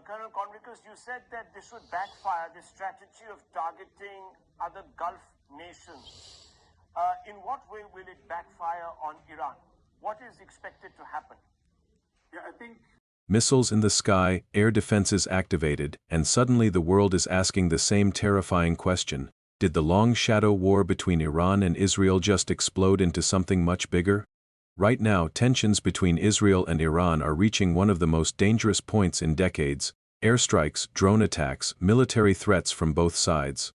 Colonel Conricus, you said that this would backfire, this strategy of targeting other Gulf nations. In what way will it backfire on Iran? What is expected to happen? Yeah, I think missiles in the sky, air defenses activated, and suddenly the world is asking the same terrifying question. Did the long shadow war between Iran and Israel just explode into something much bigger? Right now, tensions between Israel and Iran are reaching one of the most dangerous points in decades: airstrikes, drone attacks, military threats from both sides.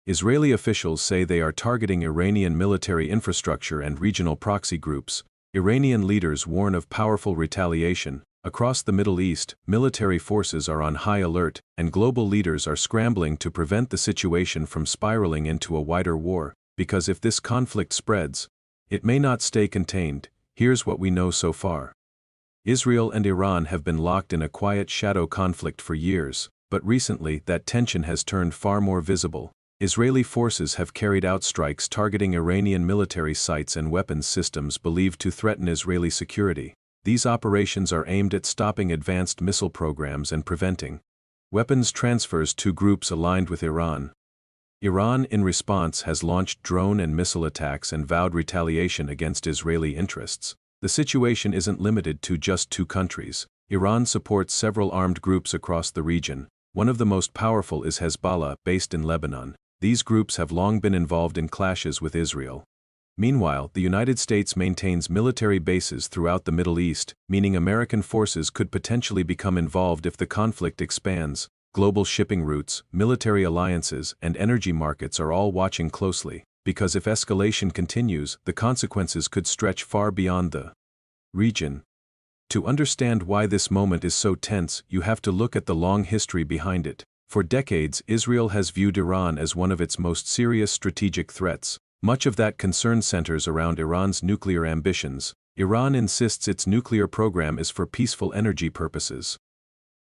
Israeli officials say they are targeting Iranian military infrastructure and regional proxy groups. Iranian leaders warn of powerful retaliation. Across the Middle East, military forces are on high alert, and global leaders are scrambling to prevent the situation from spiraling into a wider war, because if this conflict spreads, it may not stay contained. Here's what we know so far. Israel and Iran have been locked in a quiet shadow conflict for years, but recently that tension has turned far more visible. Israeli forces have carried out strikes targeting Iranian military sites and weapons systems believed to threaten Israeli security. These operations are aimed at stopping advanced missile programs and preventing weapons transfers to groups aligned with Iran. Iran, in response, has launched drone and missile attacks and vowed retaliation against Israeli interests. The situation isn't limited to just two countries. Iran supports several armed groups across the region. One of the most powerful is Hezbollah, based in Lebanon. These groups have long been involved in clashes with Israel. Meanwhile, the United States maintains military bases throughout the Middle East, meaning American forces could potentially become involved if the conflict expands. Global shipping routes, military alliances, and energy markets are all watching closely, because if escalation continues, the consequences could stretch far beyond the region. To understand why this moment is so tense, you have to look at the long history behind it. For decades, Israel has viewed Iran as one of its most serious strategic threats. Much of that concern centers around Iran's nuclear ambitions. Iran insists its nuclear program is for peaceful energy purposes.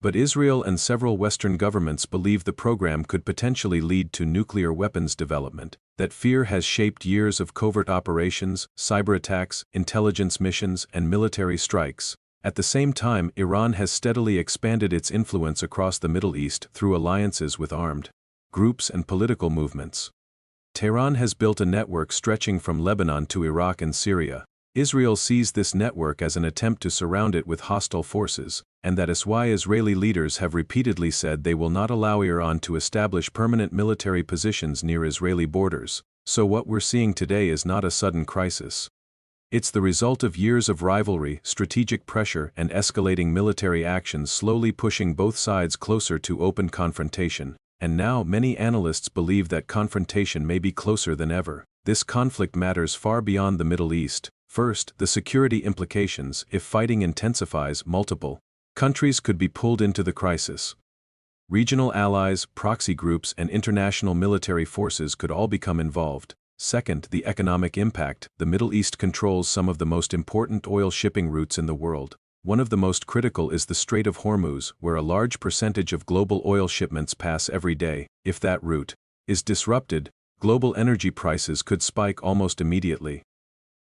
But Israel and several Western governments believe the program could potentially lead to nuclear weapons development. That fear has shaped years of covert operations, cyber attacks, intelligence missions, and military strikes. At the same time, Iran has steadily expanded its influence across the Middle East through alliances with armed groups and political movements. Tehran has built a network stretching from Lebanon to Iraq and Syria. Israel sees this network as an attempt to surround it with hostile forces, and that is why Israeli leaders have repeatedly said they will not allow Iran to establish permanent military positions near Israeli borders. So what we're seeing today is not a sudden crisis. It's the result of years of rivalry, strategic pressure, and escalating military actions slowly pushing both sides closer to open confrontation. And now many analysts believe that confrontation may be closer than ever. This conflict matters far beyond the Middle East. First, the security implications. If fighting intensifies, multiple countries could be pulled into the crisis. Regional allies, proxy groups, and international military forces could all become involved. Second, the economic impact. The Middle East controls some of the most important oil shipping routes in the world. One of the most critical is the Strait of Hormuz, where a large percentage of global oil shipments pass every day. If that route is disrupted, global energy prices could spike almost immediately.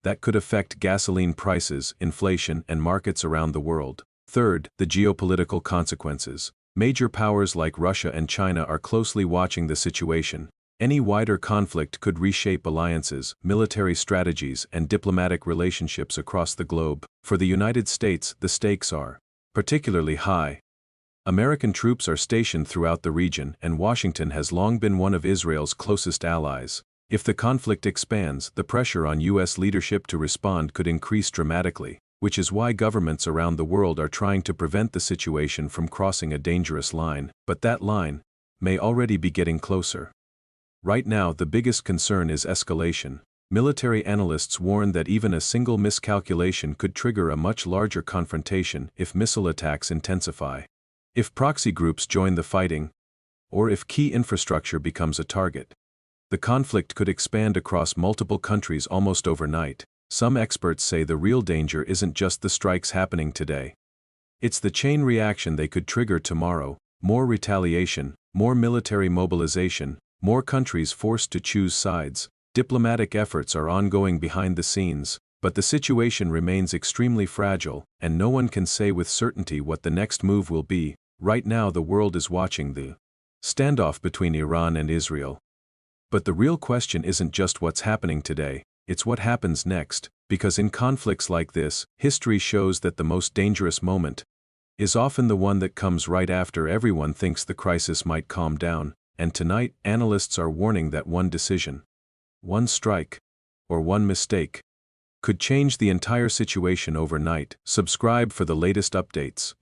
That could affect gasoline prices, inflation, and markets around the world. Third, the geopolitical consequences. Major powers like Russia and China are closely watching the situation. Any wider conflict could reshape alliances, military strategies, and diplomatic relationships across the globe. For the United States, the stakes are particularly high. American troops are stationed throughout the region, and Washington has long been one of Israel's closest allies. If the conflict expands, the pressure on U.S. leadership to respond could increase dramatically, which is why governments around the world are trying to prevent the situation from crossing a dangerous line. But that line may already be getting closer. Right now, the biggest concern is escalation. Military analysts warn that even a single miscalculation could trigger a much larger confrontation if missile attacks intensify, if proxy groups join the fighting, or if key infrastructure becomes a target. The conflict could expand across multiple countries almost overnight. Some experts say the real danger isn't just the strikes happening today. It's the chain reaction they could trigger tomorrow: more retaliation, more military mobilization, more countries forced to choose sides. Diplomatic efforts are ongoing behind the scenes, but the situation remains extremely fragile, and no one can say with certainty what the next move will be. Right now the world is watching the standoff between Iran and Israel. But the real question isn't just what's happening today, it's what happens next, because in conflicts like this, history shows that the most dangerous moment is often the one that comes right after everyone thinks the crisis might calm down, and tonight, analysts are warning that one decision, one strike, or one mistake could change the entire situation overnight. Subscribe for the latest updates.